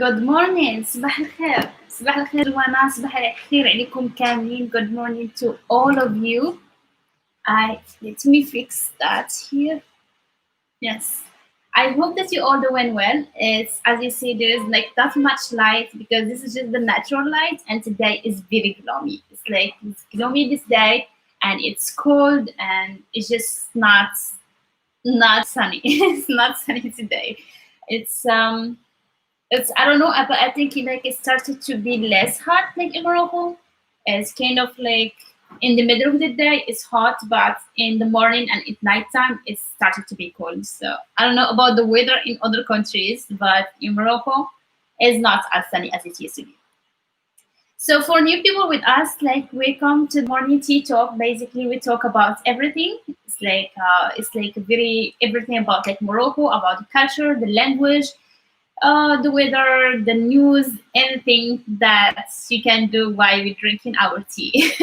Good morning. صباح الخير. صباح الخير وانا صباح الخير عليكم كاملين. Good morning to all of you. Let me fix that here. Yes. I hope that you all doing well. It's as you see, there is like that much light because this is just the natural light, and today is very gloomy. It's gloomy this day, and it's cold, and it's just not sunny. It's not sunny today. It's it's I don't know, but I think it started to be less hot like in Morocco. It's kind of like in the middle of the day it's hot, but in the morning and at nighttime it started to be cold. So I don't know about the weather in other countries, but in Morocco it's not as sunny as it used to be. So for new people with us, like welcome to the morning tea talk. Basically, we talk about everything. It's like very everything about like Morocco, about the culture, the language, the weather, the news, anything that you can do while we're drinking our tea.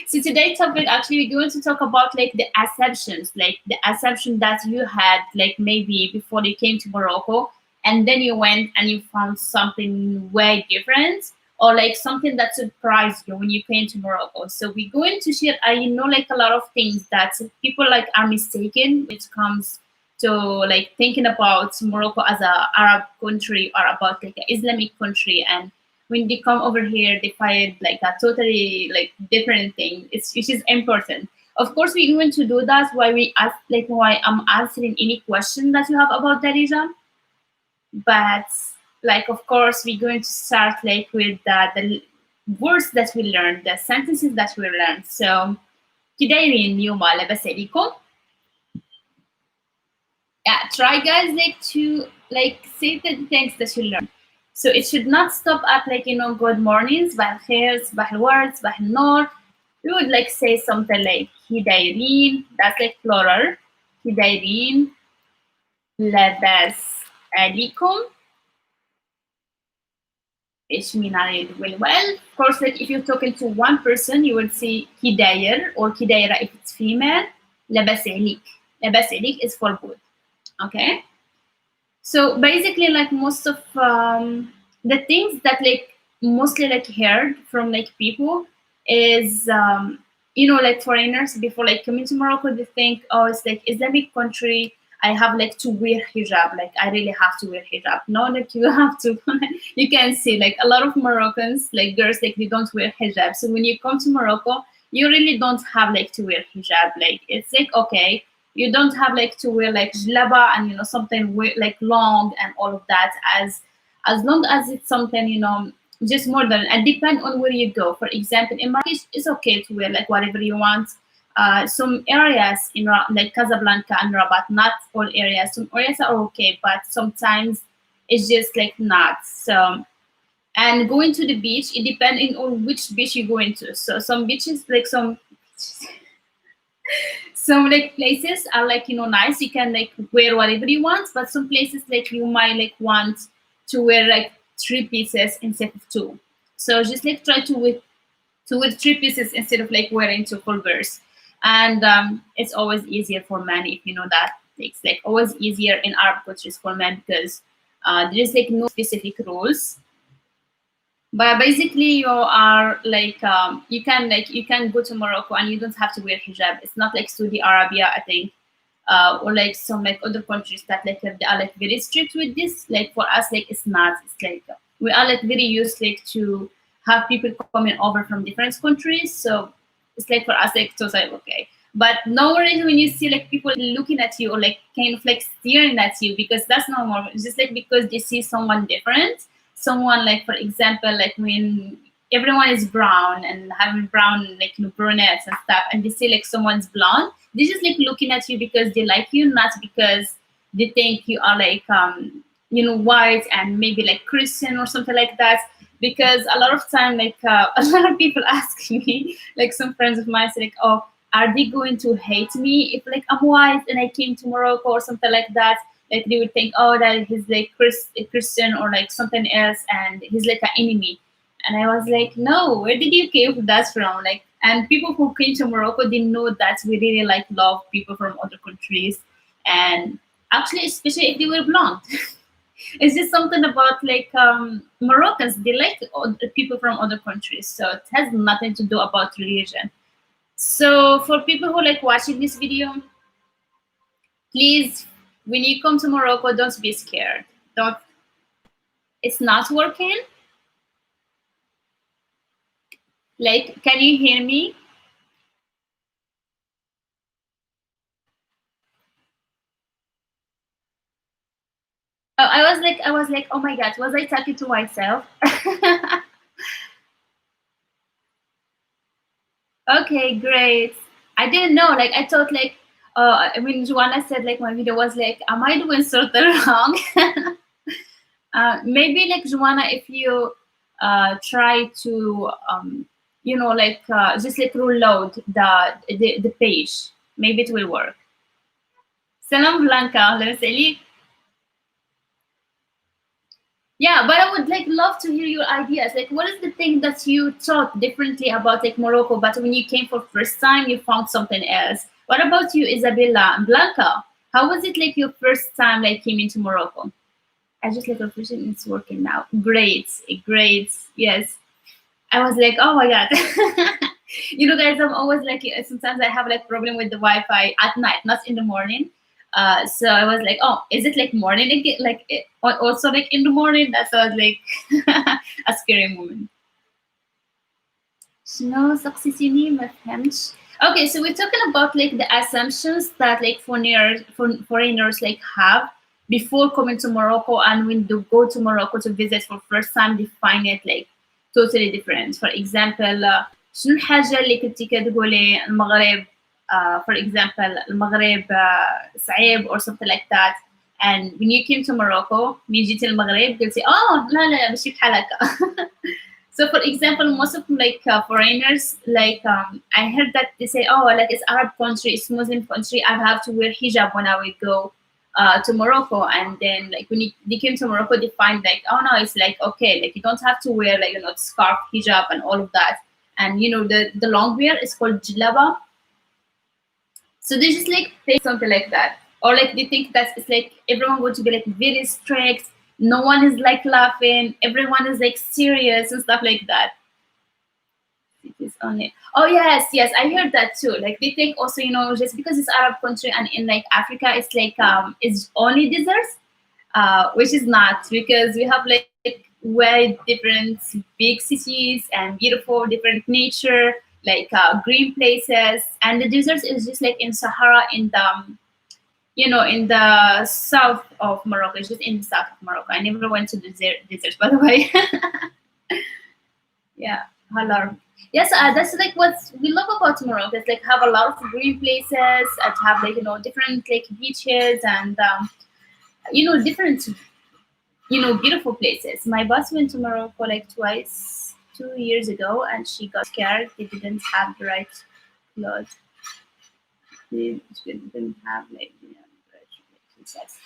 So today's topic actually we're going to talk about like the assumptions, like the assumption that you had like maybe before you came to Morocco and then you went and you found something way different or like something that surprised you when you came to Morocco. So we're going to share I know like a lot of things that people like are mistaken when it comes to like thinking about Morocco as a Arab country or about like an Islamic country, and when they come over here they find like a totally like different thing. It's which is important. Of course we're going to do that why we ask like why I'm answering any question that you have about Darija. But like of course we're going to start like with the words that we learned, the sentences that we learned. So كدايرين اليوم لاباس عليكم. Yeah, try guys like to like say the things that you learn. So it should not stop at like good mornings, صباح الخير, صباح الورد, صباح النور. We would like say something like كدايرين, that's like plural. كدايرين لاباس عليكم. Which mean are you doing well? Of course, like if you're talking to one person, you would say كداير or كدايرة if it's female. لاباس عليك. لاباس عليك is for good. Okay. So basically, like most of the things that like mostly like heard from like people is like foreigners before like coming to Morocco, they think, oh, it's like Islamic country. I have like to wear hijab. Like I really have to wear hijab. No, like you have to. You can see like a lot of Moroccans, like girls, like they don't wear hijab. So when you come to Morocco, you really don't have like to wear hijab. Like it's like okay, you don't have like to wear like jlaba and something like long and all of that, as long as it's something just modern, and depend on where you go. For example, in Marrakesh it's okay to wear like whatever you want. Some areas in like Casablanca and Rabat, not all areas. Some areas are okay, but sometimes it's just like not. So and going to the beach, it depends on which beach you go into. So some beaches, like some like places are like nice, you can like wear whatever you want, but some places like you might like want to wear like 3 pieces instead of 2. So just like try to wear 3 pieces instead of like wearing 2 full verse. And it's always easier for men, if you know that. It's like always easier in Arab countries for men because there is like no specific rules. But basically you are like you can go to Morocco and you don't have to wear hijab. It's not like Saudi Arabia, I think, or like some like other countries that like they are like very strict with this. Like for us, like it's not. It's like we are like very used like to have people coming over from different countries. So it's like for us like totally okay. But no worries when you see like people looking at you or like kind of like staring at you, because that's normal. It's just like because they see someone different, someone like for example like when everyone is brown and having brown like brunettes and stuff, and they see like someone's blonde, they're just like looking at you because they like you, not because they think you are like white and maybe like Christian or something like that. Because a lot of time like a lot of people ask me, like some friends of mine say like, oh, are they going to hate me if like I'm white and I came to Morocco or something like that? Like they would think, oh, that he's like a Christian or like something else, and he's like an enemy. And I was like, no, where did you came that from? Like, and people who came to Morocco didn't know that we really like love people from other countries, and actually, especially if they were blonde. It's just something about like Moroccans. They like people from other countries, so it has nothing to do about religion. So for people who like watching this video, please, when you come to Morocco, don't be scared. Don't. It's not working. Like, can you hear me? I was like, oh my God, was I talking to myself? Okay, great. I didn't know. Like, I thought like, I mean, Joanna said like my video was like, am I doing something wrong? Maybe like Joanna, if you try to, like just like reload the page, maybe it will work. Salam Blanca, let's say. Yeah, but I would like love to hear your ideas. Like, what is the thing that you thought differently about like Morocco, but when you came for first time, you found something else? What about you, Isabella and Blanca? How was it like your first time like came into Morocco? I just like appreciate it's working now. Great, great. Yes. I was like, oh my God. Guys, I'm always like, sometimes I have like problem with the Wi-Fi at night, not in the morning. So I was like, oh, is it like morning again? Like also like in the morning? That was like a scary moment. شنو سقسيتيني ما فهمتش. Okay, so we're talking about like the assumptions that like foreigners like have before coming to Morocco, and when they go to Morocco to visit for first time, they find it like totally different. For example, شنو الحاجة اللي كنتي كتقولي المغرب for example المغرب صعيب or something like that, and when you came to Morocco من جيتي المغرب قلتي لا لا ماشي بحال هكا. So, for example, most of like foreigners, like I heard that they say, "Oh, like it's Arab country, it's Muslim country. I have to wear hijab when I will go to Morocco." And then, like when they came to Morocco, they find like, "Oh no, it's like okay, like you don't have to wear like scarf, hijab, and all of that." And the long wear is called jilaba. So they just like say something like that, or like they think that it's like everyone going to be like very strict. No one is like laughing. Everyone is like serious and stuff like that. It is only. Oh yes, yes, I heard that too. Like they think also, just because it's Arab country and in like Africa, it's like it's only deserts, which is not, because we have like way different big cities and beautiful different nature, like green places, and the deserts is just like in Sahara in the in the south of Morocco. It's just in the south of Morocco. I never went to the desert, by the way. Yeah, halal. Yes, that's like what we love about Morocco. It's like have a lot of green places, and have like different like beaches and different beautiful places. My boss went to Morocco like twice 2 years ago, and she got scared. They didn't have the right clothes. They didn't have like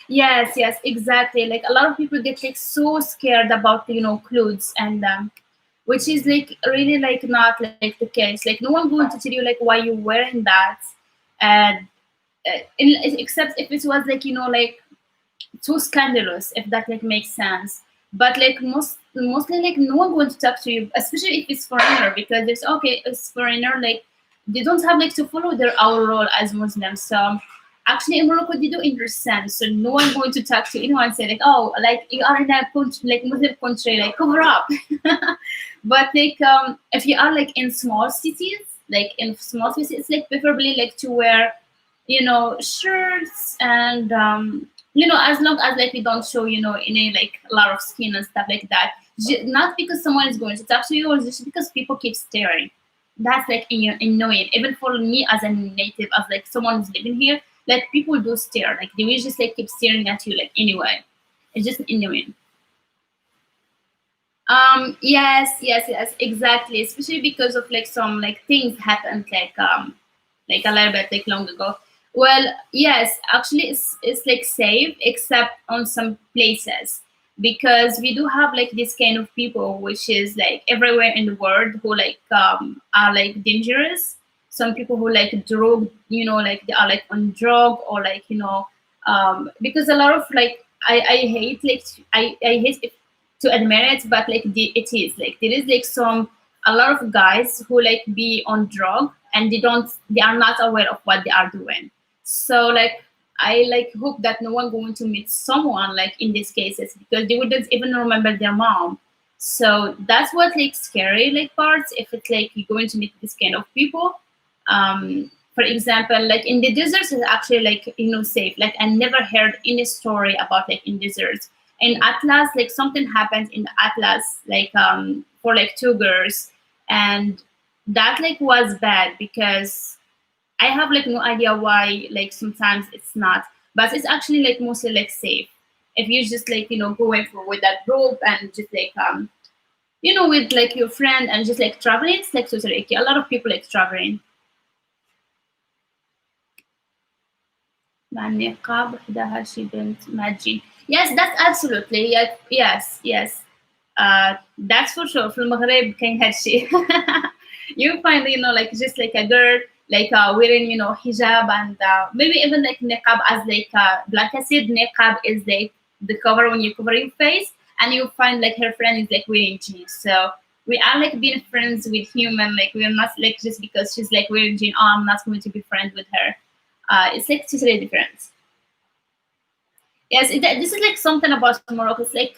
yes, yes, exactly. Like a lot of people get like so scared about clothes, and which is like really like not like the case. Like no one going to tell you like why you're wearing that, and except if it was like like too scandalous, if that like makes sense. But like mostly like no one going to talk to you, especially if it's foreigner, because it's okay, it's foreigner, like they don't have like to follow their our role as Muslims. So actually in Morocco they do understand, so no one going to talk to anyone and say like, oh, like you are in a country like Muslim country, like cover up. But like if you are like in small cities, like in small cities, it's like preferably like to wear shirts and as long as like we don't show any like a lot of skin and stuff like that. Not because someone is going to talk to you, or just because people keep staring. That's like annoying, even for me as a native, as like someone who's living here. Like people do stare, like they will just like keep staring at you, like anyway. It's just annoying. Yes, yes, yes, exactly. Especially because of like some like things happened like a little bit like long ago. Well, yes, actually it's like safe except on some places, because we do have like this kind of people which is like everywhere in the world who like are like dangerous. Some people who like drug, like they are like on drug, or like because a lot of like I hate like I hate it to admit it, but like it is like there is like some a lot of guys who like be on drug and they are not aware of what they are doing. So like I like hope that no one going to meet someone like in these cases because they wouldn't even remember their mom. So that's what like scary like parts if it's like you're going to meet this kind of people. For example, like in the deserts is actually like safe. Like I never heard any story about like in deserts. In Atlas, like something happened in the Atlas, like for like two girls, and that like was bad because I have like no idea why like sometimes it's not, but it's actually like mostly like safe if you just like going for with that rope and just like with like your friend and just like traveling. It's like totally okay. A lot of people like traveling. مع النقاب وحدها شي بنت ماجين. Yes, that's absolutely yes, yes. That's for sure. في المغرب كاين هادشي. You find like just like a girl like wearing hijab and maybe even like niqab as like I said niqab is like the cover when you cover your face, and you find like her friend is like wearing jeans. So we are like being friends with human, like we're not like just because she's like wearing jeans, oh, I'm not going to be friends with her. It's like totally different. Yes, this is like something about Morocco. It's like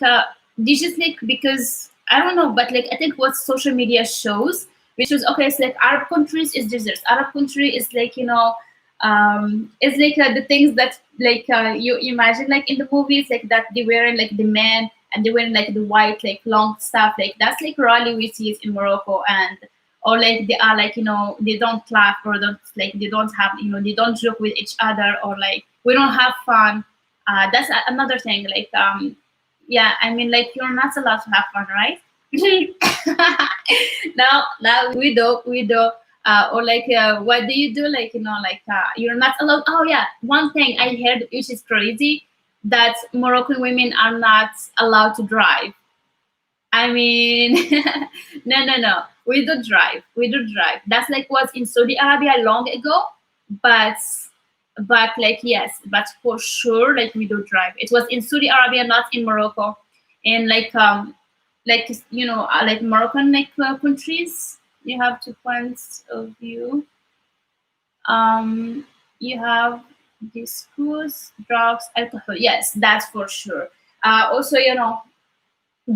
this is like because I don't know, but like I think what social media shows, which is okay. It's like Arab countries is deserts. Arab country is like it's like the things that like you imagine like in the movies, like that they wearing like the men and they wearing like the white like long stuff. Like that's like rarely we see it in Morocco, and or like they are like they don't laugh or don't like they don't have they don't joke with each other, or like we don't have fun. That's another thing. Like, yeah, I mean, like you're not allowed to have fun, right? Now we do. Or like, what do you do? Like, like you're not allowed. Oh yeah, one thing I heard, which is crazy, that Moroccan women are not allowed to drive. I mean, no. We do drive. We do drive. That's like was in Saudi Arabia long ago, but like yes, but for sure, like we do drive. It was in Saudi Arabia, not in Morocco, and like like Moroccan like countries. You have two points of view. Um, you have discourse, drugs, alcohol. Yes, that's for sure. Also,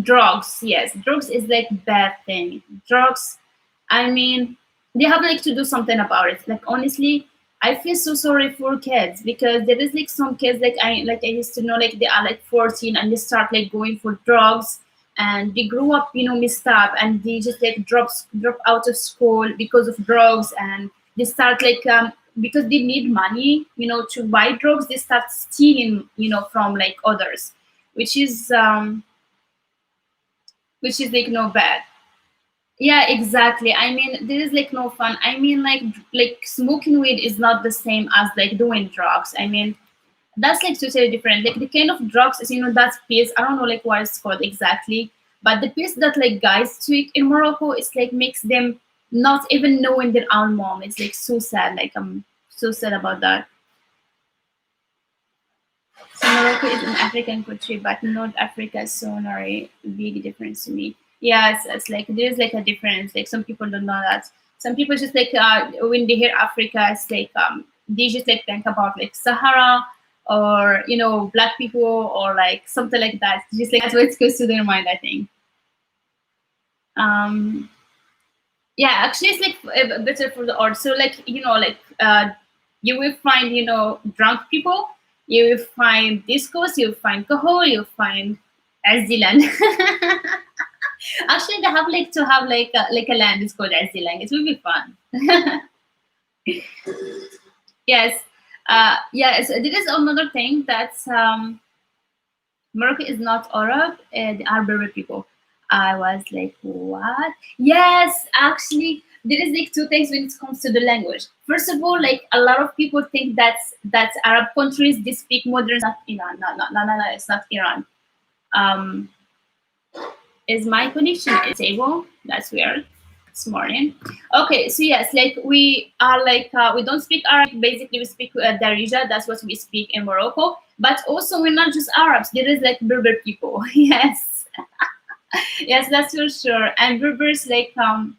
drugs, yes, drugs is like bad thing. Drugs, I mean, they have like to do something about it. Like honestly, I feel so sorry for kids because there is like some kids like I used to know, like they are like 14 and they start like going for drugs, and they grew up messed up, and they just like drop out of school because of drugs, and they start like because they need money to buy drugs, they start stealing from like others, which is like no bad. Yeah, exactly. I mean, there is like no fun. I mean, like smoking weed is not the same as like doing drugs. I mean, that's like totally different. Like the kind of drugs is that's pills. I don't know like what it's called exactly, but the pills that like guys take in Morocco, it's like makes them not even knowing their own mom. It's like so sad. Like I'm so sad about that. So Morocco is an African country, but North Africa is so very big difference to me. Yeah, it's like there's like a difference. Like some people don't know that. Some people just like when they hear Africa, it's like they just like think about like Sahara or black people or like something like that. Just like that's what goes to their mind, I think. Um, yeah, actually, it's like better for the art. So like like you will find drunk people, you will find discos, you'll find Kahol, you'll find Azilan. Actually, they have like to have like a land is called Azilan. It will be fun. Yes. Yes, there is another thing that's Morocco is not Arab, they are Berber people. I was like, what? Yes, actually, there is like two things when it comes to the language. First of all, like a lot of people think that's Arab countries they speak modern. Not Iran. No, it's not Iran. Um, is my connection stable? That's weird. This morning. Okay, so yes, like we are like we don't speak Arabic. Basically, we speak Darija. That's what we speak in Morocco. But also we're not just Arabs. There is like Berber people. Yes, yes, that's for sure. And Berbers like and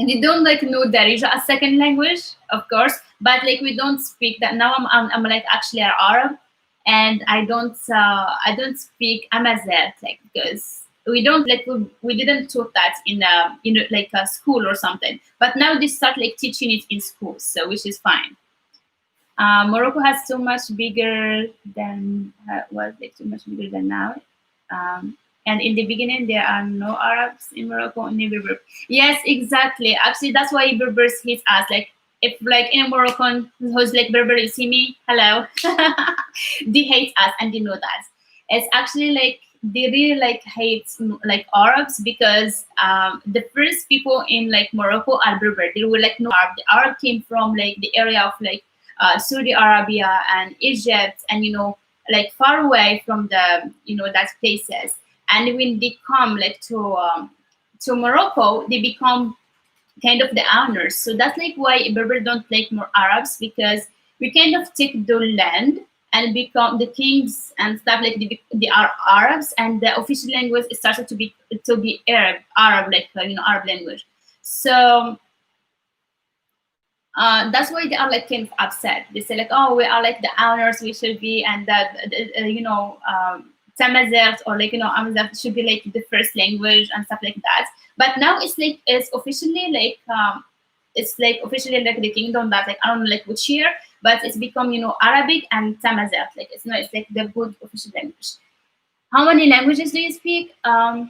they don't like know Darija a second language, of course, but like we don't speak that. Now I'm like actually an Arab, and I don't speak Amazigh like because we don't like we didn't taught that in like a school or something. But now they start like teaching it in schools, so which is fine. Morocco has so much bigger than was like so much bigger than now. And in the beginning, there are no Arabs in Morocco, only Berber. Yes, exactly. Actually, that's why Berbers hate us. Like if like in a Moroccan who's like Berber, you see me, hello, they hate us and they know that. It's actually like they really like hate like Arabs because the first people in like Morocco are Berber. They were like no Arab. The Arab came from like the area of like Saudi Arabia and Egypt, and like far away from the that places. And when they come like to Morocco, they become kind of the owners. So that's like why Berber don't like more Arabs, because we kind of take the land and become the kings and stuff like they are Arabs, and the official language started to be Arab like Arab language. So that's why they are like kind of upset. They say like, oh, we are like the owners, we should be, and that Tamazight or like Amazigh should be like the first language and stuff like that. But now it's officially like officially like the kingdom that like I don't know like which year, but it's become Arabic and Tamazight. Like it's like the good official language. How many languages do you speak? In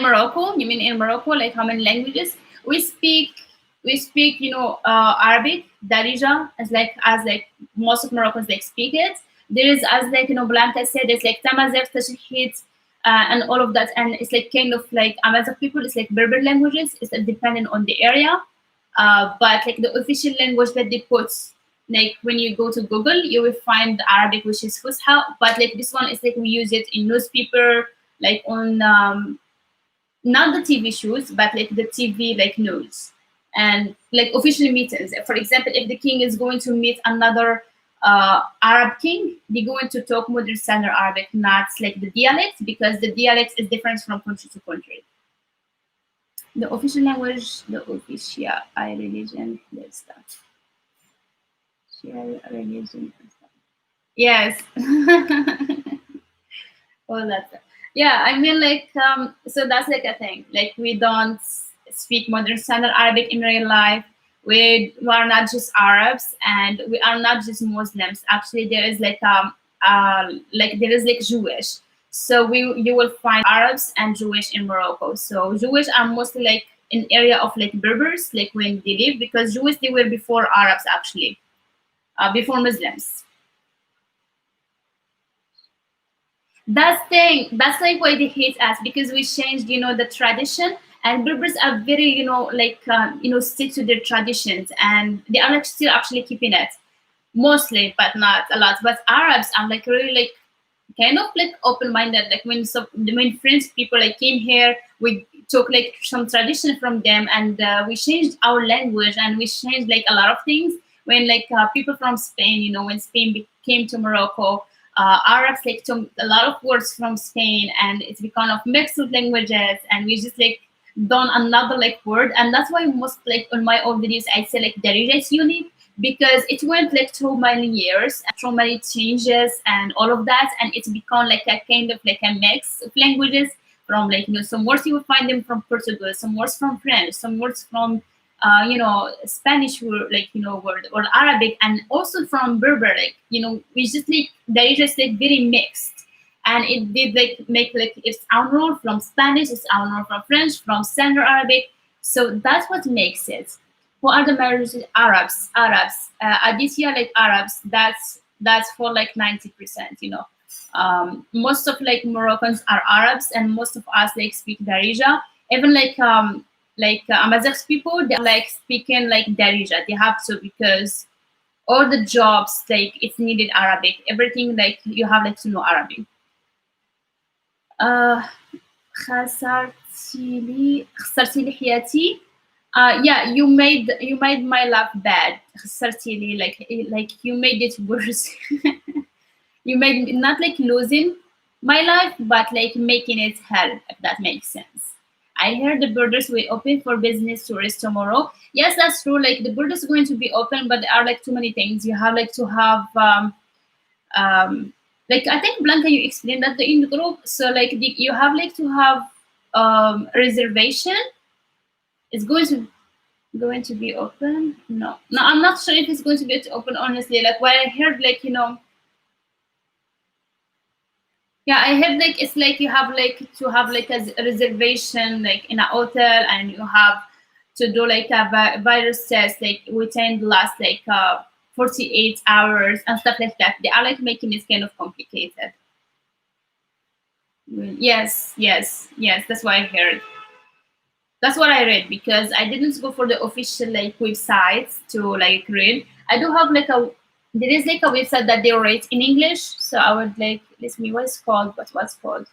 Morocco, you mean in Morocco? Like how many languages? We speak, Arabic, Darija, as most of Moroccans like speak it. There is, as like Blanca said, it's like Tamazight, Tashikit, and all of that, and it's like kind of like Amazigh people. It's like Berber languages. It's dependent on the area, but like the official language that they put, like when you go to Google, you will find Arabic, which is Fusha. But like this one is like we use it in newspaper, like on not the TV shows, but like the TV like news and like official meetings. For example, if the king is going to meet another Arab king, they're going to talk modern standard Arabic, not like the dialect, because the dialect is different from country to country. The official language, the official religion, that's stuff. Share religion and stuff. Yes. All that stuff. Yeah, I mean like so that's like a thing. Like we don't speak modern standard Arabic in real life. We are not just Arabs, and we are not just Muslims. Actually, there is like there is like Jewish. So you will find Arabs and Jewish in Morocco. So Jewish are mostly like an area of like Berbers, like when they live, because Jewish they were before Arabs actually, before Muslims. That's like why they hate us, because we changed the tradition, and Berbers are very like stick to their traditions, and they are like still actually keeping it mostly, but not a lot. But Arabs are like really like kind of like open-minded. Like when French people like came here, we took like some tradition from them, and we changed our language, and we changed like a lot of things. When like people from Spain, when Spain came to Morocco, Arabs like took a lot of words from Spain, and it's become of mixed with languages, and we just like done another like word. And that's why most like on my old videos I say like Darija is unique, because it went like through many years, through many changes and all of that, and it's become like a kind of like a mix of languages from like some words you will find them from Portugal, some words from French, some words from Spanish word, like word, or Arabic, and also from Berber. Like we just like Darija is like very mixed, and it did like make like its own rule from Spanish, its own rule from French, from Standard Arabic. So that's what makes it. Who are the majority? Arabs. Aditya like Arabs. That's for like 90%. Most of like Moroccans are Arabs, and most of us like speak Darija. Even like Amazigh people, they're like speaking like Darija. They have to, because all the jobs like it's needed Arabic. Everything like you have like to know Arabic. خسرتي لي حياتي. Yeah, you made my life bad. خسرتي لي, like you made it worse. You may not like losing my life, but like making it hell, if that makes sense. I heard the borders will open for business tourists tomorrow. Yes, that's true. Like the borders are going to be open, but there are like too many things. You have like to have like I think Blanca, you explained that in the group. So like you have like to have reservation. It's going to be open. No, I'm not sure if it's going to be open. Honestly, like what I heard, like yeah, I heard like it's like you have like to have like a reservation like in a hotel, and you have to do like a virus test like within the last like 48 hours and stuff like that. They are like making it kind of complicated. Yes, yes, yes. That's what I heard. That's what I read because I didn't go for the official like websites to like read. I do have like a there is like a website that they write in English, so I would like let me what's called what's called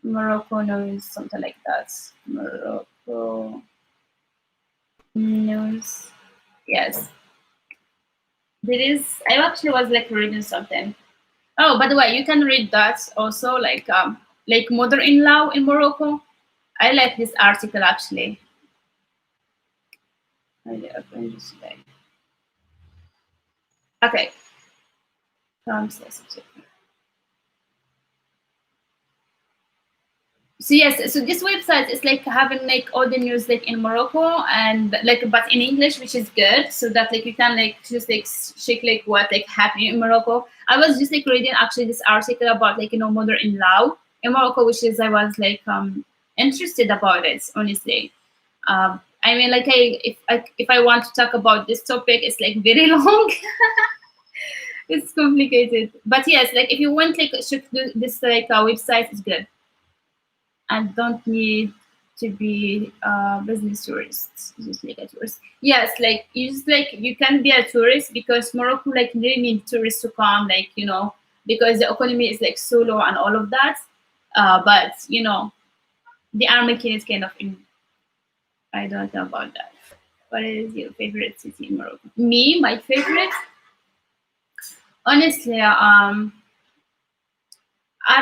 Morocco news something like that. Morocco news. Yes, there is. I actually was like reading something. Oh, by the way, you can read that also like mother-in-law in Morocco. I like this article actually. I just like okay. Conversation. So yes, so this website is like having like all the news like in Morocco and like but in English, which is good, so that like you can like just like check like what like happening in Morocco. I was just like reading actually this article about like mother-in-law in Morocco, which is I was like interested about it honestly. I mean like if I want to talk about this topic, it's like very long. It's complicated, but yes, like if you want like check this like website is good and don't need to be business tourists, just like a tourist. Yes, like you just like you can be a tourist because Morocco like really need tourists to come, like because the economy is like so low and all of that. But they are making it kind of in. I don't know about that. What is your favorite city in Morocco? Me, my favorite, honestly, I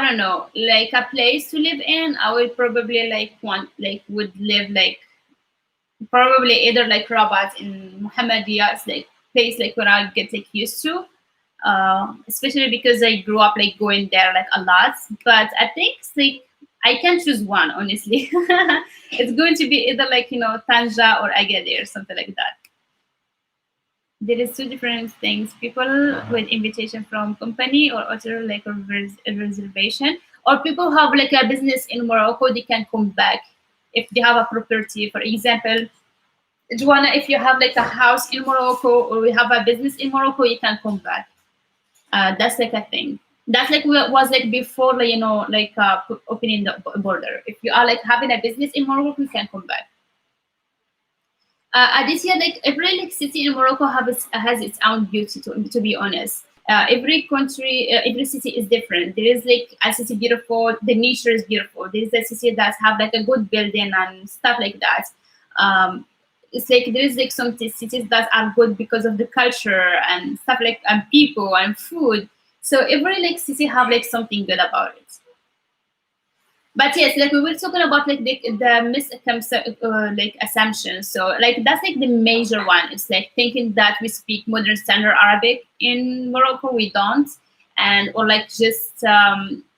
don't know, like a place to live in. I would probably like want like would live like probably either like Rabat in Mohammedia, it's like place like where I get like used to, especially because I grew up like going there like a lot. But I think it's like I can choose one honestly. It's going to be either like Tanja or Agadir or something like that. There is two different things: people with invitation from company or other like a reservation, or people who have like a business in Morocco, they can come back if they have a property, for example. Joanna, if you have like a house in Morocco or we have a business in Morocco, you can come back. That's like a thing. That's like what was like before, like, opening the border. If you are like having a business in Morocco, you can come back. This year, like every like city in Morocco has its own beauty. To be honest, every country, every city is different. There is like a city beautiful. The nature is beautiful. There is a city that have like a good building and stuff like that. Um, it's like there is like some cities that are good because of the culture and stuff like and people and food. So every like city have like something good about it. But yes, like we were talking about like the misconception, like assumptions. So like that's like the major one. It's like thinking that we speak modern standard Arabic in Morocco, we don't, and or like just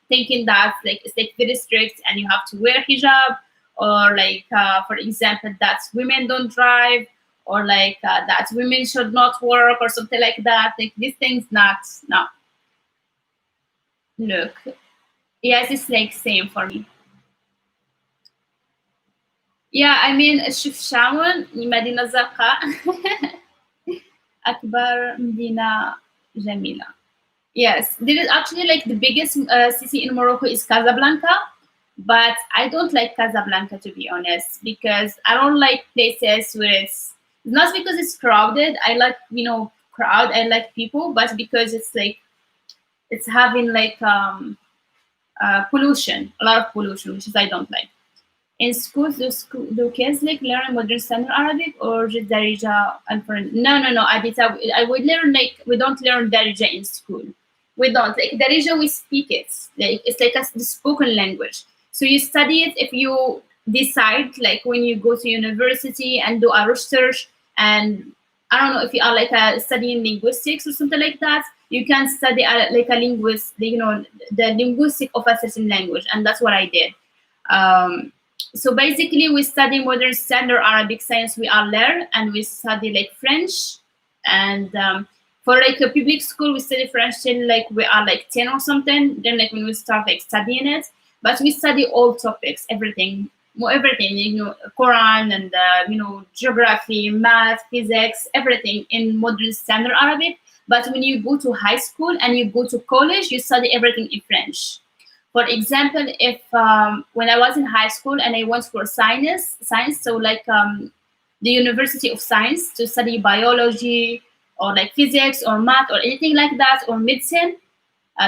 thinking that like it's like very strict and you have to wear hijab, or like for example that women don't drive, or like that women should not work or something like that. Like these things, not no. Look, yes, it's like same for me. Yeah, I mean الشفشاون مدينة زرقاء. أكبر مدينة جميلة. Yes, there is actually like the biggest city in Morocco is Casablanca, but I don't like Casablanca to be honest because I don't like places where it's not because it's crowded. I like crowd. I like people, but because it's like it's having like pollution, a lot of pollution, which is I don't like. In schools, do kids like learn modern standard Arabic or just Darija and for no, Adita, I would learn like we don't learn Darija in school. We don't. Like Darija, we speak it. Like it's like the spoken language. So you study it if you decide, like when you go to university and do a research, and I don't know if you are like studying linguistics or something like that. You can study like a linguist, the linguistic of a certain language, and that's what I did. So basically, we study modern standard Arabic science. We are there, and we study like French, and for like a public school, we study French till like we are like 10 or something. Then like when we start like studying it, but we study all topics, everything, more everything, Quran and geography, math, physics, everything in modern standard Arabic. But when you go to high school and you go to college, you study everything in French. For example, if when I was in high school and I went for science, so like the University of Science to study biology or like physics or math or anything like that, or medicine,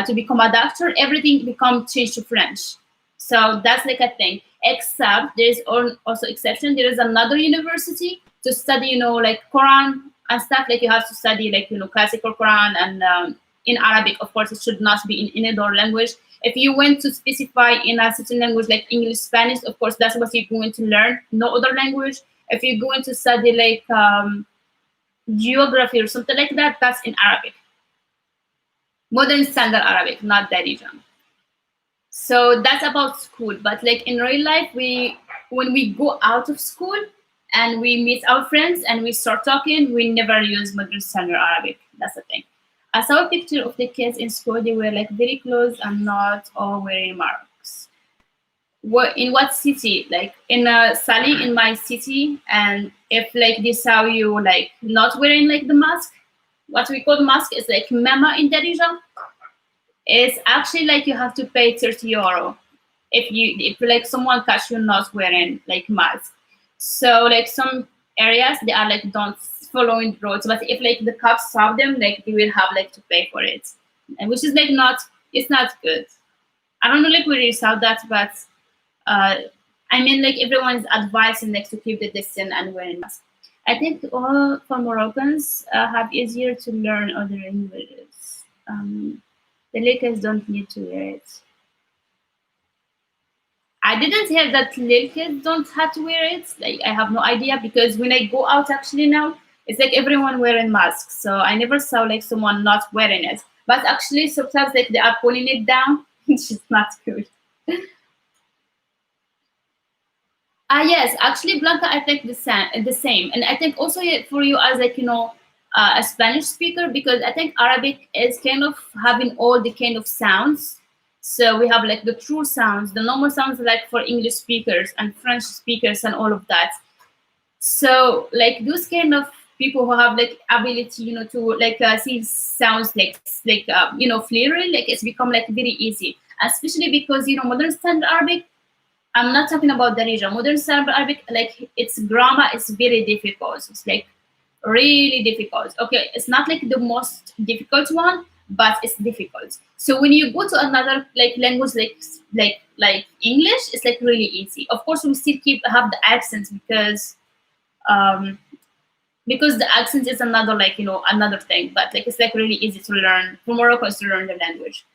to become a doctor, everything become changed to French. So that's like a thing. Except there is also exception. There is another university to study, like Quran and stuff. Like you have to study like classical Quran and in Arabic. Of course, it should not be in any other language. If you went to specify in a certain language like English, Spanish, of course that's what you're going to learn. No other language. If you're going to study like geography or something like that, that's in Arabic. Modern standard Arabic, not Darija. So that's about school. But like in real life, when we go out of school and we meet our friends and we start talking, we never use modern standard Arabic. That's the thing. I saw a picture of the kids in school. They were like very close and not all wearing masks. In what city? Like in Sali, in my city, and if like they saw you like not wearing like the mask, what we call mask is like mema in Darija. It's actually like you have to pay 30 euro if like someone catch you not wearing like mask. So like some areas they are like don't following the roads, but if like the cops stop them, like they will have like to pay for it, and which is like not, it's not good. I don't know like where you saw that, but I mean like everyone's advising like to keep the distance and wearing masks. I think all for Moroccans have easier to learn other languages. The Lakers don't need to wear it. I didn't hear that little kids don't have to wear it. Like I have no idea because when I go out actually now, it's like everyone wearing masks. So I never saw like someone not wearing it. But actually sometimes like they are pulling it down, which is not good. Yes, actually, Blanca, I think the same, and I think also for you as like a Spanish speaker, because I think Arabic is kind of having all the kind of sounds. So we have like the true sounds, the normal sounds like for English speakers and French speakers and all of that. So like those kind of people who have like ability, to like see sounds like clearly, like it's become like very easy, especially because modern standard Arabic. I'm not talking about Darija. Modern standard Arabic, like its grammar is very difficult. It's like really difficult. Okay, it's not like the most difficult one, but it's difficult. So when you go to another like language like English, it's like really easy. Of course, we still have the accents um because the accent is another like another thing. But like it's like really easy to learn for Moroccans to learn the language.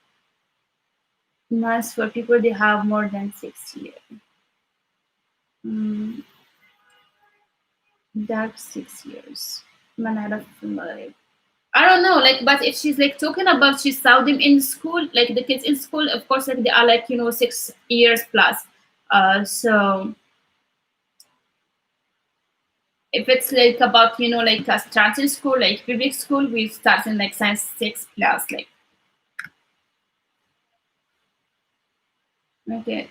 Nice for people they have more than 6 years. Mm, that 6 years. Manara Filmari. I don't know, like, but if she's like talking about she saw them in school, like the kids in school, of course, like they are like 6 years plus. So if it's like about like a starting school, like public school, we start in like science 6 plus, like. Okay,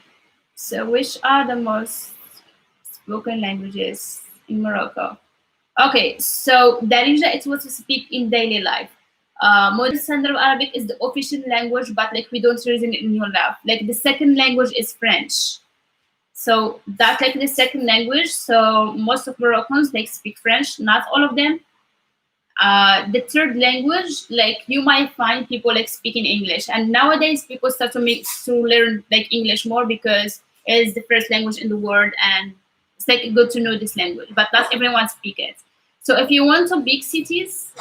so which are the most spoken languages in Morocco? Okay, so Darija is what we speak in daily life. Modern Standard Arabic is the official language, but like we don't use it in your life. Like the second language is French. So that's like the second language. So most of Moroccans like speak French, not all of them. The third language, like you might find people like speaking English, and nowadays people start to learn like English more because it is the first language in the world, and it's like good to know this language. But not everyone speak it. So if you want to big cities,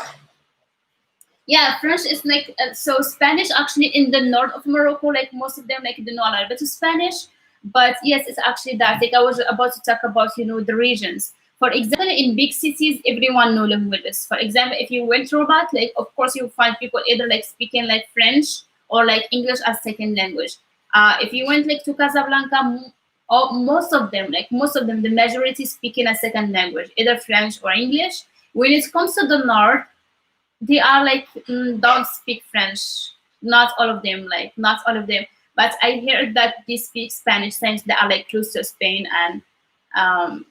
Yeah, French is like so Spanish actually in the north of Morocco, like most of them like do not know a little bit of Spanish, but yes, it's actually that. Like I was about to talk about, the regions. For example, in big cities, everyone know languages. For example, if you went to Rabat, like of course you find people either like speaking like French or like English as second language. If you went like to Casablanca, most of them, the majority speaking a second language, either French or English. When it comes to the north, they are like don't speak French. Not all of them, like not all of them. But I heard that they speak Spanish since they are like close to Spain and um,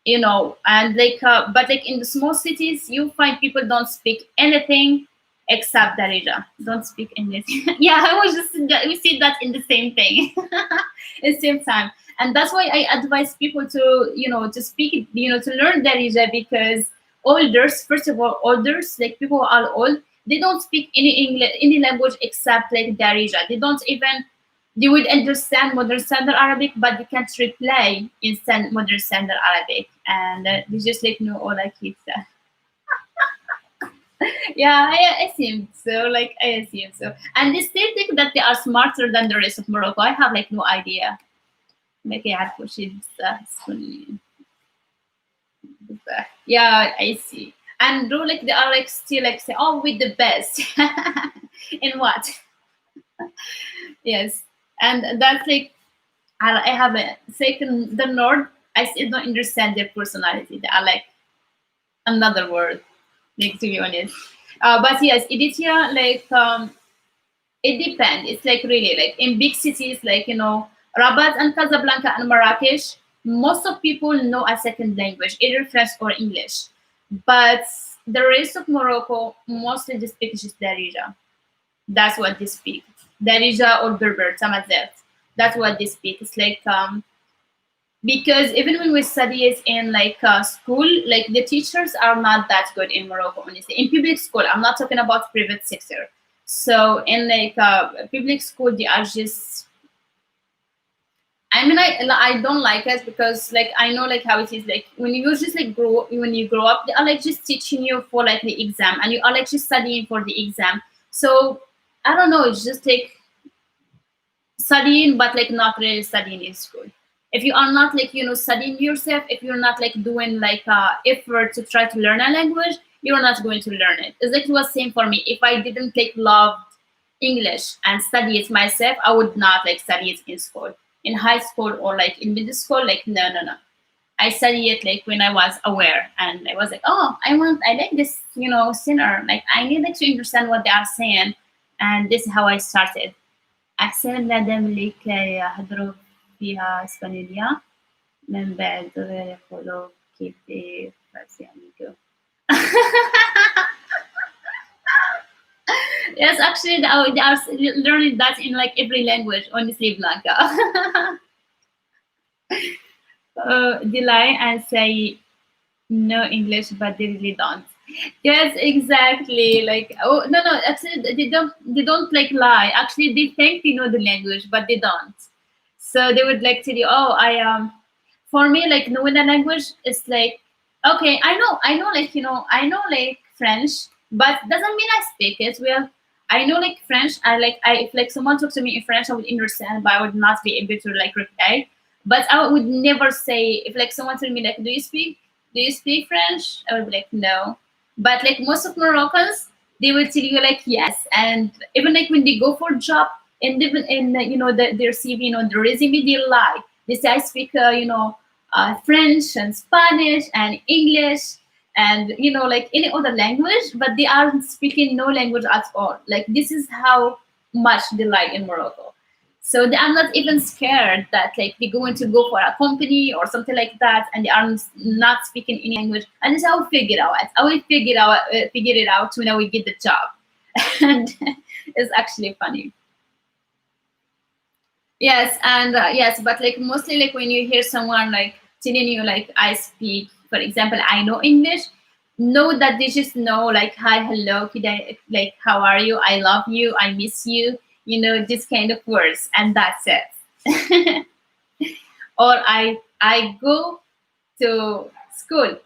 and like but like in the small cities, you find people don't speak anything except Darija. Don't speak anything. Yeah, I was just we see that in the same thing at the same time, and that's why I advise people to to speak to learn Darija because olders, first of all, olders like people who are old, they don't speak any English, any language except like Darija. They don't even they would understand modern standard Arabic, but they can't reply in modern standard Arabic, and they just like know all like it's. Yeah, I assume so. Like I assume so, and they still think that they are smarter than the rest of Morocco. I have like no idea. Like يعرفوا شيء بزاف. Yeah, I see. And though like they are like still like say, oh, with the best. In what? Yes, and that's like I have a second the North. I still don't understand their personality. They are like another word, like to be honest. But yes, Eritrea, like it depends. It's like really like in big cities like Rabat and Casablanca and Marrakesh, most of people know a second language, either French or English. But the rest of Morocco mostly they speak just Darija. That's what they speak. Darija or Berber, Tamazigh. That's what they speak. It's like because even when we study it in like school, like the teachers are not that good in Morocco, honestly. In public school, I'm not talking about private sector. So in like public school, they are just. I mean, I don't like it because like I know like how it is like when you just like grow when you grow up, they are like just teaching you for like the exam, and you are like just studying for the exam. So I don't know, it's just like studying but like not really studying in school. If you are not like studying yourself, if you're not like doing like effort to try to learn a language, you're not going to learn it. It's like it was same for me. If I didn't like love English and study it myself, I would not like study it in school, in high school or like in middle school. Like no, I study it like when I was aware, and I was like, oh, I like this sinner, like I need like to understand what they are saying, and this is how I started. أحسن الندم اللي يهضروا فيها إسبانيولية من بعد غير يقولوا كيف فرنسي amigo. Yes, actually they are learning that in like every language, honestly, Blanca. They lie and say no English, but they really don't. Yes, exactly. Like, oh no, actually they don't like lie. Actually, they think they know the language, but they don't. So they would like tell you, oh, for me, like knowing the language is like, okay, I know, like I know like French, but doesn't mean I speak it well. I know like French. If like someone talks to me in French, I would understand, but I would not be able to like reply. But I would never say if like someone told me like, do you speak French? I would be like, no. But like most of Moroccans, they will tell you like yes, and even like when they go for a job and even in their CV, the resume, they lie. They say I speak French and Spanish and English and like any other language, but they aren't speaking no language at all. Like this is how much they lie in Morocco. So they are not even scared that like they're going to go for a company or something like that, and they are not speaking any language. And this I will figure it out. I will figure it out when I will get the job, and it's actually funny. Yes, and yes, but like mostly like when you hear someone like telling you like I speak, for example, I know English, know that they just know like hi, hello, could I, like how are you? I love you, I miss you, this kind of words, and that's it. Or I go to school,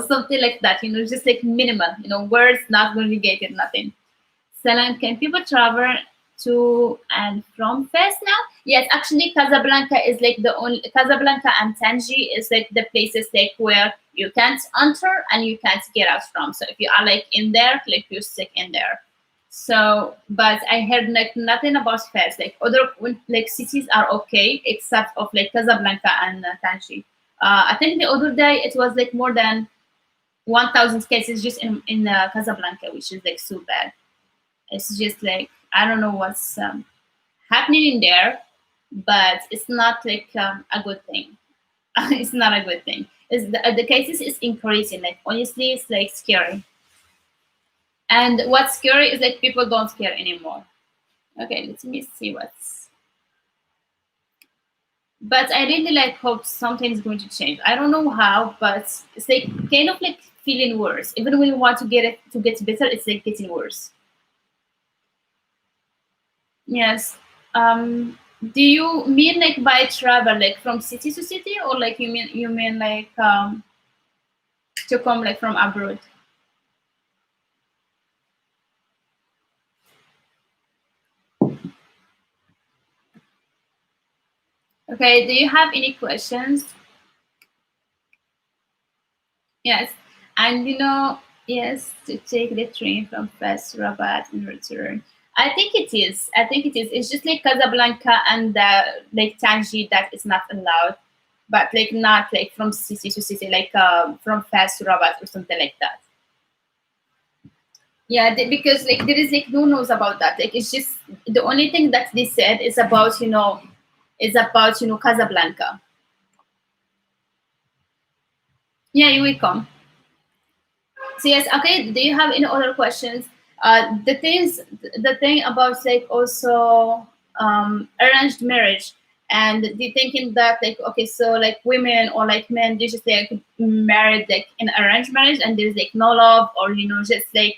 something like that, just like minimal, words, not conjugated, nothing. Salam, can people travel to and from Fes now? Yes, actually, Casablanca is like the only Casablanca and Tangier is like the places like where you can't enter and you can't get out from. So if you are like in there, like you're stuck in there. So, but I heard like nothing about Fes. Like other like cities are okay except of like Casablanca and Tangier. I think the other day it was like more than 1,000 cases just in Casablanca, which is like so bad. It's just like I don't know what's happening in there, but it's not like a good thing. It's not a good thing. The cases is increasing. Like honestly, it's like scary. And what's scary is like people don't care anymore. Okay, let me see what's. But I really like hope something's going to change. I don't know how, but it's like kind of like feeling worse. Even when you want to get it to get better, it's like getting worse. Yes. Do you mean like by travel, like from city to city, or like you mean like to come like from abroad? Okay. Do you have any questions? Yes. And yes, to take the train from Fes to Rabat and return. I think it is. I think it is. It's just like Casablanca and like Tangier that is not allowed, but like not like from city to city, like from Fes to Rabat or something like that. Yeah, because like there is like no knows about that. Like it's just the only thing that they said is about Casablanca. Yeah, you're welcome. So yes, okay. Do you have any other questions? The thing about like also arranged marriage, and they thinking that like okay, so like women or like men, they just like married like in arranged marriage, and there's like no love, or just like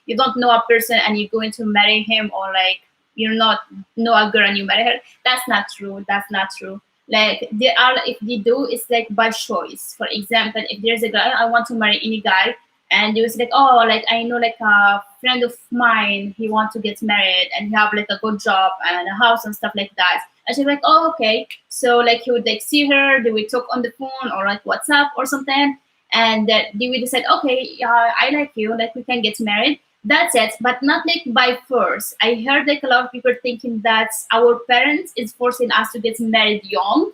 you don't know a person and you're going to marry him, or like you're not know a girl and you marry her. That's not true. That's not true. Like they are, if they do, it's like by choice. For example, if there's a guy, I want to marry any guy, and you was like, oh, like I know like a friend of mine, he wants to get married and he have like a good job and a house and stuff like that. And she's like, oh, okay. So like he would like see her, they would talk on the phone or like WhatsApp or something, and they would decide, okay, I like you, like we can get married. That's it, but not like by force. I heard like a lot of people thinking that our parents is forcing us to get married young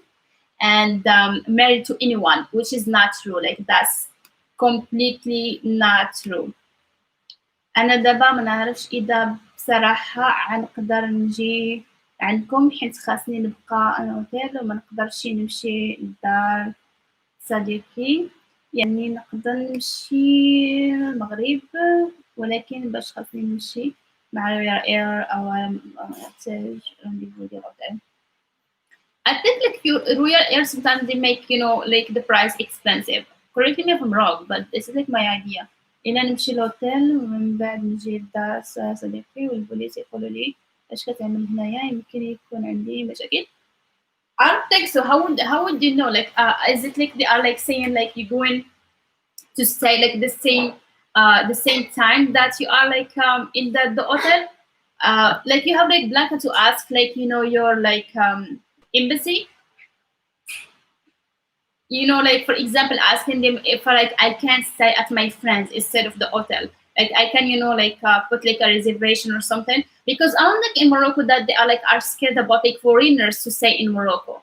and married to anyone, which is not true. Like that's completely not true. أنا دابا ما نعرفش إذا بصراحة غنقدر نجي عندكم حيت خاصني نبقى أنا وتيل وما نقدرش نمشي لدار صديقي، يعني نقدر نمشي للمغرب ولكن باش خاصني نمشي مع رويال اير أو نحتاج رونديفو ديال الأوتيل. I think like Royal Air sometimes they make like the price expensive. Correct me if I'm wrong, but this is like my idea. إلا نمشي لوتيل ومن بعد نجي لدار صديقي والبوليس يقولوا لي اش كتعمل هنايا يمكن يكون عندي مشاكل. I don't think so. How would you know? Like, is it like they are like saying like you're going to stay like the same time that you are like in the hotel? Like you have like Blanca to ask like your like embassy, like for example asking them if like I can stay at my friends instead of the hotel, like I can like put like a reservation or something, because I don't think in Morocco that they are scared about like foreigners to stay in Morocco.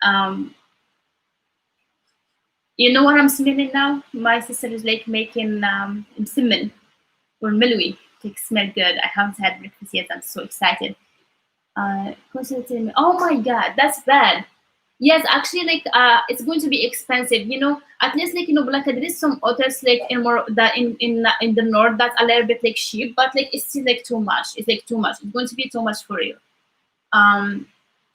um you know what I'm smelling now? My sister is like making msimmel or milwi, like smell good. I haven't had breakfast yet, I'm so excited. Oh my god, that's bad. Yes, actually, like it's going to be expensive. At least like like there is some hotels like in more that in the north that's a little bit like cheap, but like it's still like too much. It's like too much. It's going to be too much for you. Um,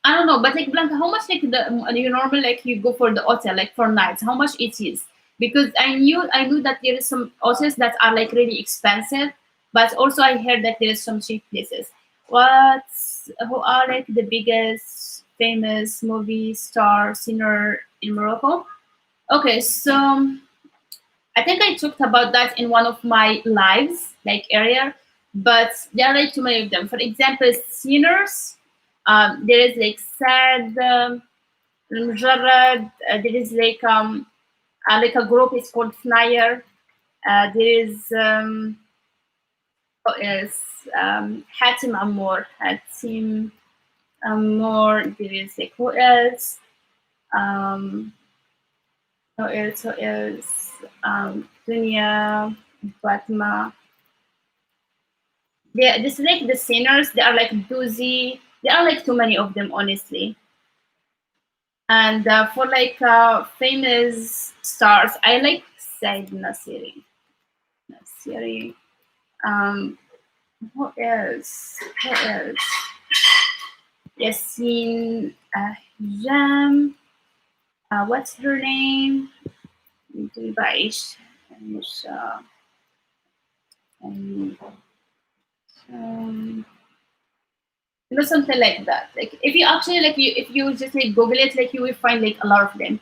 I don't know, but like Blanca, how much like you normally like you go for the hotel like for nights? How much it is? Because I knew that there is some hotels that are like really expensive, but also I heard that there is some cheap places. Who are like the biggest famous movie star singer in Morocco? Okay, so I think I talked about that in one of my lives, like earlier, but there are like too many of them. For example, singers, there is like sad, مجرد, there is like a group is called Flyer. There is who else? Hatim Amor, Hatim Amor. There is like who else? Um, who else? Who else? Dunya, Fatma. This is like the singers. They are like Doozy. There are like too many of them, honestly. And for like famous stars, I like Said Nasiri. Nasiri. Um, who else? Who else? Yasin Jam. What's her name? Dubaish. مش um, um, something like that. Like if you actually like you if you just like Google it, like you will find like a lot of them.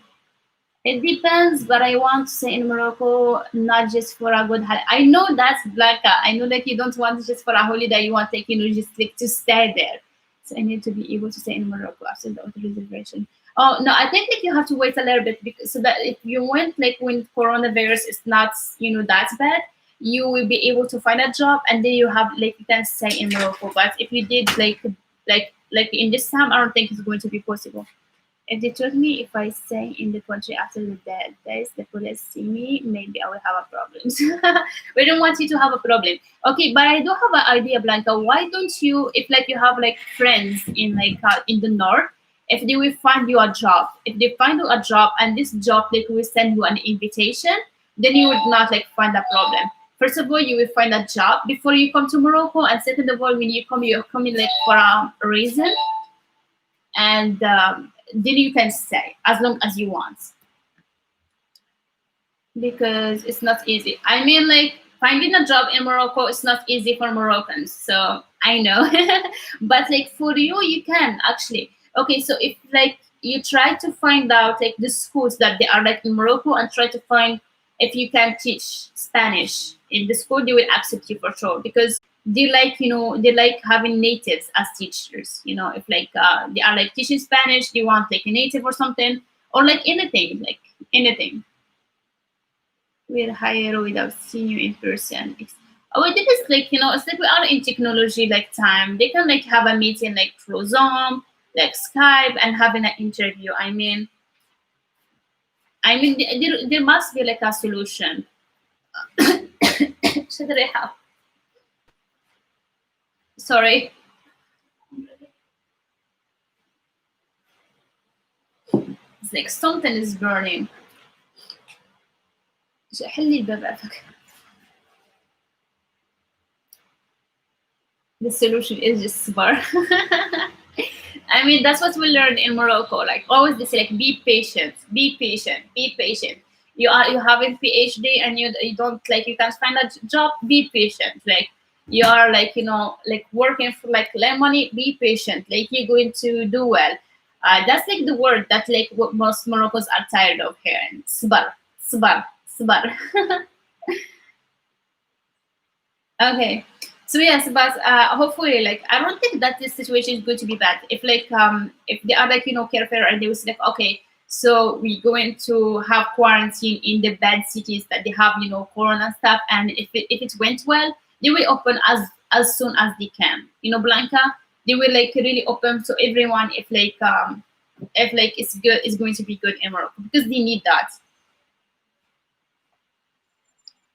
It depends, but I want to say in Morocco, not just for a good holiday. I know that's Blanca. I know that you don't want just for a holiday. You want like just like to stay there. So I need to be able to stay in Morocco after the auto reservation. Oh no, I think that you have to wait a little bit because so that if you went like when coronavirus is not that bad, you will be able to find a job and then you have like you can stay in Morocco. But if you did like in this time, I don't think it's going to be possible. If they told me if I stay in the country after the dead days, the police see me, maybe I will have a problem. We don't want you to have a problem. Okay, but I do have an idea, Blanca. Why don't you, if like you have like friends in the north, if they will find you a job, if they find you a job and this job like will send you an invitation, then you would not like find a problem. First of all, you will find a job before you come to Morocco, and second of all, when you're coming like for a reason, and then you can stay as long as you want because it's not easy. I mean, like finding a job in Morocco is not easy for Moroccans, so I know. But like for you, you can actually. Okay, so if like you try to find out like the schools that they are like in Morocco and try to find if you can teach Spanish in the school, they will accept you for sure because they like having natives as teachers. If like they are like teaching Spanish, they want like a native or something or like anything, anything. We'll hire without seeing you in person. Oh, it is like it's like we are in technology like time. They can like have a meeting like through Zoom, like Skype, and having an interview. I mean, there must be like a solution. Sorry. It's like something is burning. حلي الباب على فكرة. The solution is just bar. I mean, that's what we learned in Morocco. Like always, they say like be patient, be patient, be patient. You have a PhD and you don't like you can't find a job. Be patient. Like you are like like working for like money. Be patient. Like you're going to do well. That's like the word that like what most Moroccans are tired of hearing. Sbar, sbar, sbar. Okay. So yes, but hopefully, like I don't think that this situation is going to be bad. If they are like careful and they will say like okay, so we're going to have quarantine in the bad cities that they have corona stuff, and if it went well, they will open as soon as they can. Blanca, they will like really open so everyone if it's good, it's going to be good in Morocco because they need that.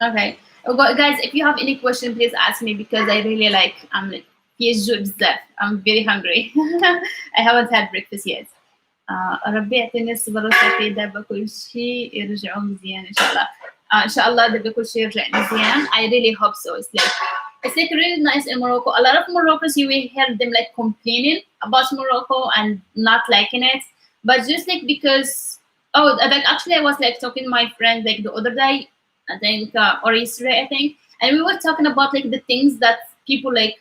Okay. Guys, if you have any question, please ask me because I really I'm like بزاف. I'm very hungry. I haven't had breakfast yet. ربي يعطيني الصبر والعافية دابا كلشي يرجعوا مزيان إن شاء الله. إن شاء الله دابا كلشي يرجع مزيان. I really hope so. It's like really nice in Morocco. A lot of Moroccans you will hear them like complaining about Morocco and not liking it, but just like because like actually I was like talking to my friend like the other day I think, or yesterday, I think, and we were talking about like the things that people like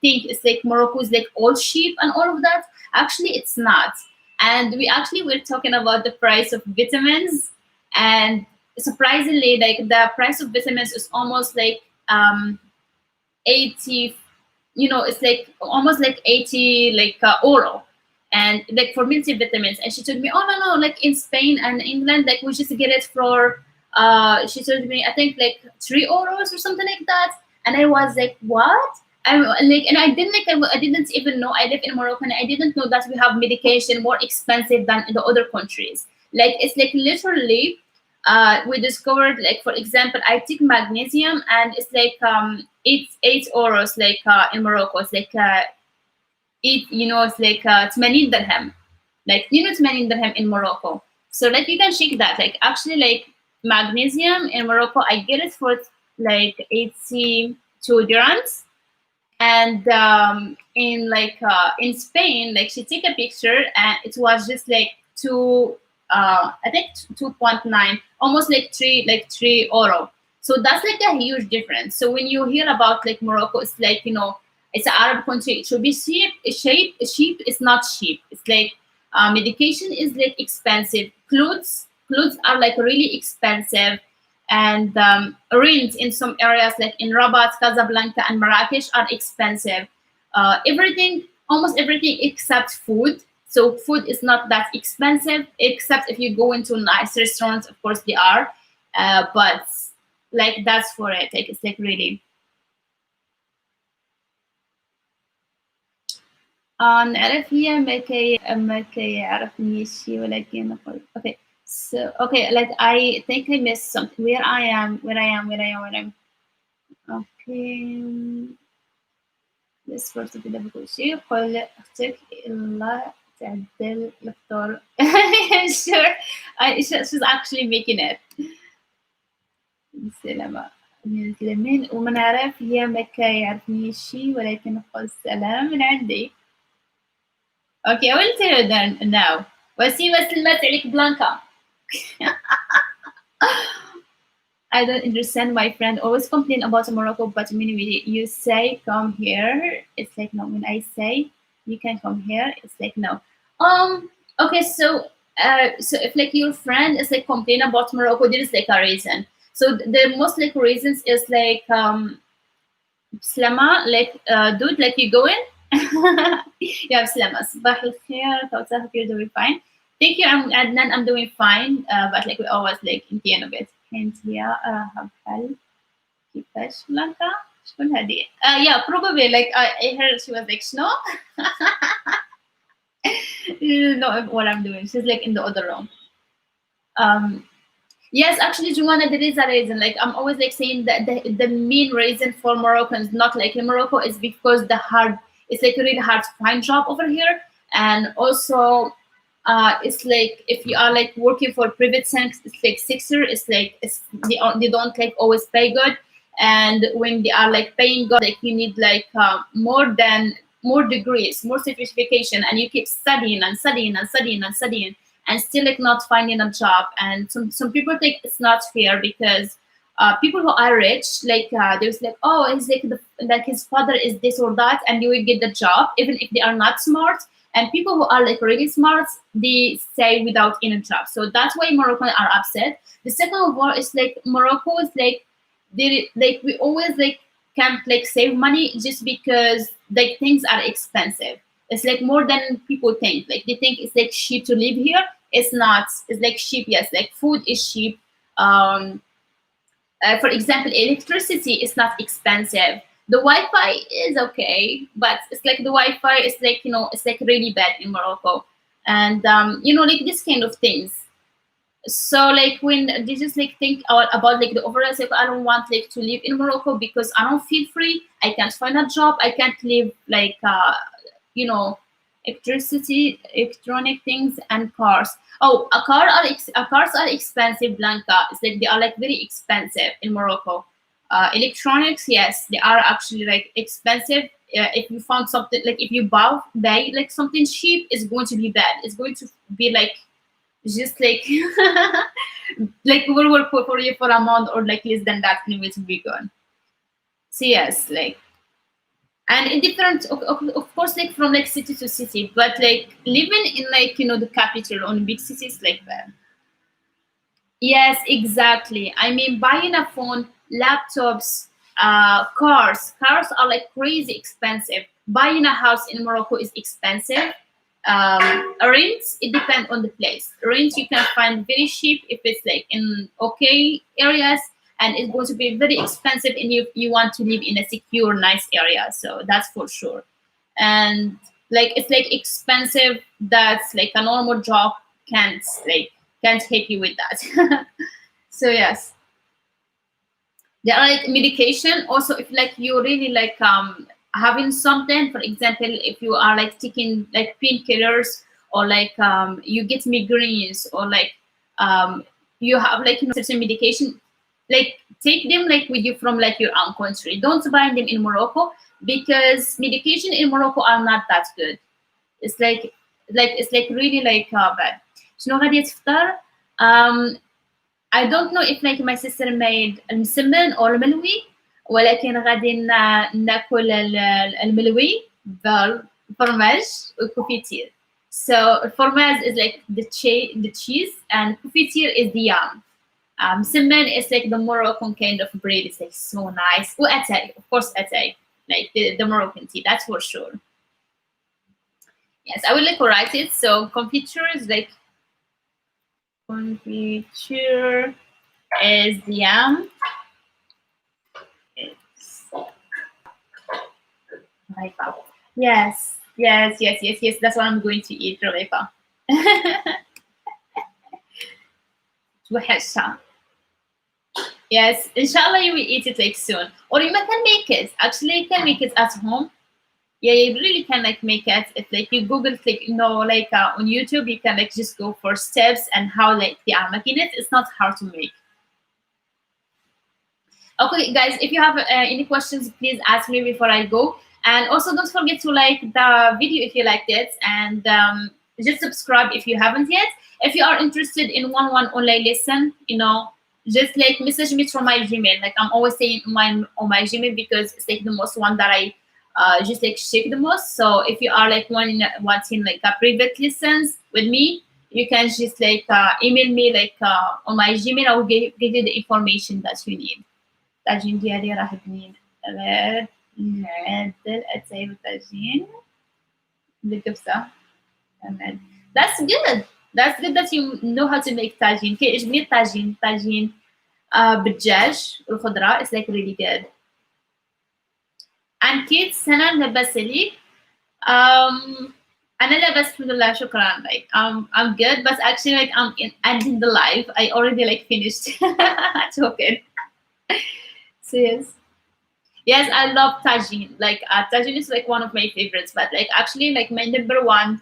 think it's like Morocco is like all cheap and all of that. Actually, it's not. And we actually were talking about the price of vitamins, and surprisingly, like the price of vitamins is almost like 80, it's like almost like 80 like euro, and like for multivitamins. And she told me, oh no, like in Spain and England, like we just get it for she told me, I think like 3 euros or something like that. And I was like, what? I'm like, and I didn't like, I didn't even know. I live in Morocco, and I didn't know that we have medication more expensive than in the other countries. Like it's like literally, we discovered, like for example, I take magnesium, and it's like 8 euros, like in Morocco it's like it's like 80 dirham, like 80 dirham in Morocco. So like you can check that, like actually like magnesium in Morocco I get it for like 82 dirhams. And in Spain, like she took a picture and it was just like two, I think 2.9, almost like 3 euro. So that's like a huge difference. So when you hear about like Morocco, it's like, it's an Arab country, it should be cheap. Cheap is not cheap. It's like medication is like expensive, clothes are like really expensive, and rent in some areas like in Rabat, Casablanca, and Marrakesh are expensive. Everything, almost everything except food. So food is not that expensive, except if you go into nice restaurants, of course they are. But like that's for it. Like it's like really. نعرف هي ما كيعرفني شي ولكن نقول okay. So okay, like I think I missed something. Where I am. Okay. This first كده بكل شيء قل أختك الله تعدل الفطور. Sure. She's actually making it. السلامة من الكلمين وما نعرف هي ما كيعرفني شي ولكن نقول السلام من عندي. Okay, I will tell you then now. وسلمت عليك بلانكا. I don't understand. My friend always complain about Morocco, but when you say come here, it's like no. When I say you can come here, it's like no. Okay, so if like your friend is like complain about Morocco, there is like a reason. So the most like reasons is like Slama, like dude, like you go in. You have Slama. صباح الخير. I hope you're doing fine. Thank you, Adnan. I'm doing fine. But like we always like in the end of it. كانت هي راها بحال كيفاش بلانكا شكون هادي yeah, probably like I heard she was like شنو. You know what I'm doing. She's like in the other room. Yes, actually, Jumana, there is a reason. Like I'm always like saying that the main reason for Moroccans not like in Morocco is because it's like really hard to find job over here. And also it's like if you are like working for private sector, it's like they don't like always pay good. And when they are like paying good, like you need like more degrees, more certification, and you keep studying and studying and studying and studying, and still like not finding a job. And some people think it's not fair because people who are rich, like there's like, oh, it's like his father is this or that, and you will get the job even if they are not smart. And people who are like really smart, they stay without any job. So that's why Moroccans are upset. The second of all is like Morocco is like we always like can't like save money just because like things are expensive. It's like more than people think. Like they think it's like cheap to live here. It's not. It's like cheap. Yes, like food is cheap. For example, electricity is not expensive. The Wi-Fi is okay, but it's like the Wi-Fi is like it's like really bad in Morocco, and like this kind of things. So like when they just like think about like the overall, like I don't want like to live in Morocco because I don't feel free. I can't find a job. I can't live like you know electricity, electronic things, and cars. Oh, cars are expensive, Blanca. It's like they are like very expensive in Morocco. Electronics, yes, they are actually like expensive. If you found something, like if you buy like something cheap, it's going to be bad. It's going to be like just like like we will work for you for a month or like less than that, and it will be gone. So yes, like, and in different of course like from like city to city, but like living in like the capital on big cities like that. Yes, exactly. I mean, buying a phone, laptops, cars are like crazy expensive. Buying a house in Morocco is expensive. Rents, it depends on the place. Rents you can find very cheap if it's like in okay areas, and it's going to be very expensive if you want to live in a secure, nice area. So that's for sure. And like it's like expensive. That's like a normal job can't like can't help you with that. So yes, there are like medication also if like you really like having something. For example, if you are like taking like painkillers or like you get migraines or like um you have like certain medication, like take them like with you from like your own country. Don't buy them in Morocco because medication in Morocco are not that good. It's like it's like really like bad. شنو غادي تفطر؟ um I don't know if like my sister made المسمن or الملوي، ولكن غادي ناكل الملوي بالفرماج وكوفيتير. So fromage is like the cheese and كوفيتير is the yam. Simmen is like the Moroccan kind of bread. It's like so nice. Oh, atay, of course, atay, like the Moroccan tea, that's for sure. Yes, I will like write it. So confiture is like confiture is the yam. It's Raifa. Yes, yes, yes, yes, yes. That's what I'm going to eat, Raifa. وحشة. Yes, inshallah you will eat it like soon. Or you can make it. Actually, you can make it at home. Yeah, you really can like make it. If like you Google like like on YouTube, you can like just go for steps and how like they are making it. It's not hard to make. Okay, guys, if you have any questions, please ask me before I go. And also, don't forget to like the video if you liked it, and just subscribe if you haven't yet. If you are interested in one-on-one online lesson, just like message me through my Gmail. Like I'm always saying on my Gmail because it's like the most one that I just like check the most. So if you are like wanting like a private lessons with me, you can just like email me like on my Gmail. I will give you the information that you need. الطاجين ديالي راه بنين، غير نعدل أتاي الطاجين بالكبسة. تمام. That's good. That's good that you know how to make tagine. كيعجبني الطاجين بالدجاج والخضرة. It's like really good. And kids, سنة لاباس عليك؟ أنا لاباس الحمد لله شكرا. Like I'm good, but actually like I'm ending the live. I already like finished talking. So yes. Yes, I love tagine. Like tagine is like one of my favorites. But like actually, like my number one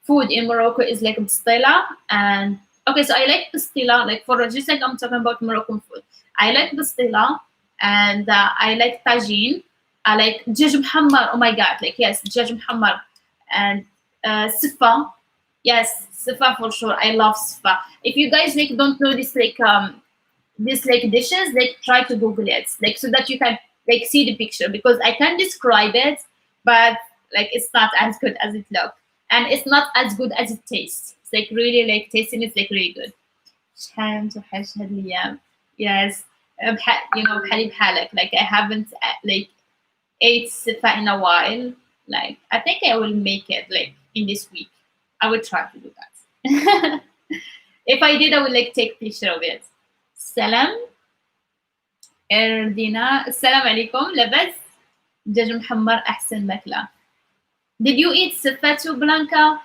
food in Morocco is like pastilla. And okay, so I like pastilla. Like for just like I'm talking about Moroccan food, I like pastilla, and I like tagine. I like دجاج محمر. Oh my god! Like yes, دجاج محمر, and sifa. Yes, sifa for sure. I love sifa. If you guys like don't know this like dishes, like try to Google it, like so that you can like see the picture because I can describe it, but like it's not as good as it looks, and it's not as good as it tastes. It's like really like tasting it's like really good. شحال توحش هاد الأيام. Yes. بحالي بحالك. Like I haven't like ate sifa in a while. Like I think I will make it like in this week. I will try to do that. If I did, I will like take picture of it. سلام اردينا. السلام عليكم. لاباس؟ دجاج محمر احسن ماكله. Did you eat sefato blanca?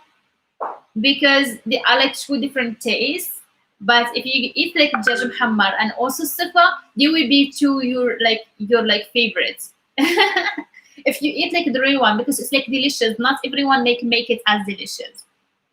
Because they are like two different tastes, but if you eat like دجاج محمر and also sefa, they will be your like favorites. If you eat like the real one, because it's like delicious, not everyone make it as delicious.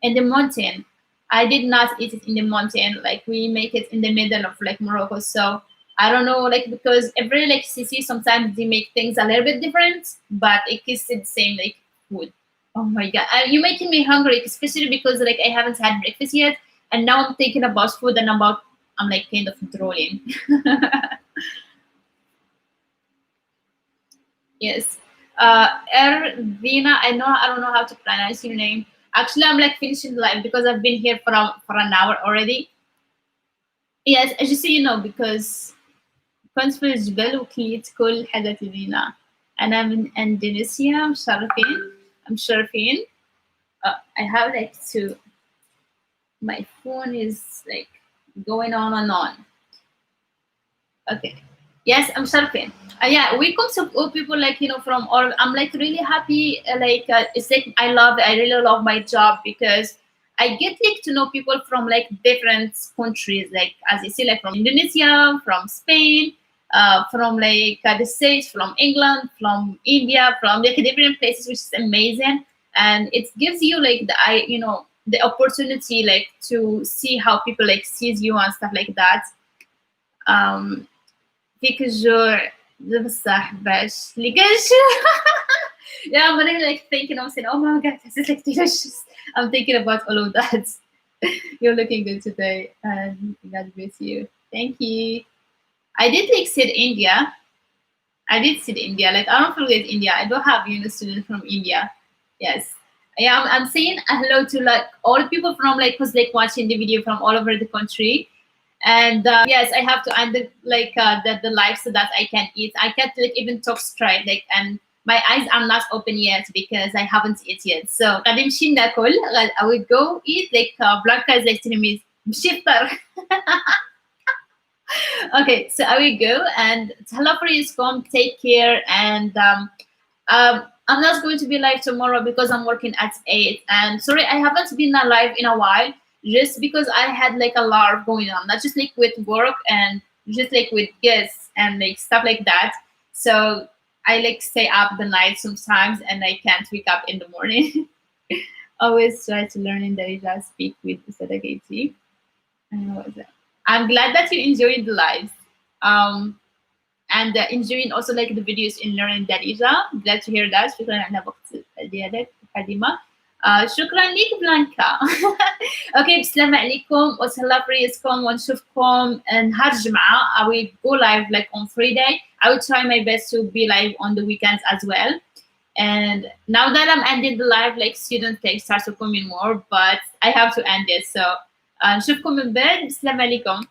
In the mountain, I did not eat it in the mountain. Like we make it in the middle of like Morocco. So I don't know, like because every like city sometimes they make things a little bit different, but it is the same like food. Oh my god, you're making me hungry, especially because like I haven't had breakfast yet, and now I'm thinking about food and I'm like kind of drooling. Yes. Ervina, I don't know how to pronounce your name. Actually, I'm like finishing the live because I've been here for an hour already. Yes, just so you know, because كنت في الجبل وكليت كل الحاجات لينا. أنا من إندونيسيا. مشرفين. I have like to. My phone is like going on and on. Okay. Yes, I'm surfing. Yeah, we come to all people like from all. I'm like really happy. It's like I really love my job because I get like to know people from like different countries. Like as you see, like from Indonesia, from Spain, from like the States, from England, from India, from like different places, which is amazing. And it gives you like the opportunity like to see how people like sees you and stuff like that. Um, فيك الجوع بصح باش لقاش. Yeah, I'm really like thinking, I'm saying, oh my god, this is like delicious. I'm thinking about all of that. You're looking good today, and God bless you. Thank you. I did like said India. I did said India. Like I don't forget India. I don't have students from India. Yes. Yeah, I'm saying hello to like all people from like who's like watching the video from all over the country. And yes, I have to end the live so that I can eat. I can't like even talk straight, like, and my eyes are not open yet because I haven't eaten yet. So غادي نمشي ناكل. I will go eat like Blanca is like telling me مشي فطر. Okay, so I will go and hello for you, come take care. And I'm not going to be live tomorrow because I'm working at 8. And sorry, I haven't been live in a while just because I had like a lot going on, not just like with work and just like with guests and like stuff like that. So I like stay up the night sometimes and I can't wake up in the morning. Always try to learn in Darija, speak with Sadagati. I'm glad that you enjoyed the lives. And enjoying also like the videos in learning Darija. Glad to hear that. شكرا على وقت زيادة قديمة. شكرا لك بلانكا. اوكي بسلامة عليكم وتهلا في ريسكم ونشوفكم نهار الجمعة. I will go live like on Friday. I will try my best to be live on the weekends as well. And now that I'm ending the live, like students like start to come in more, but I have to end it. So نشوفكم من بعد. بسلامة عليكم.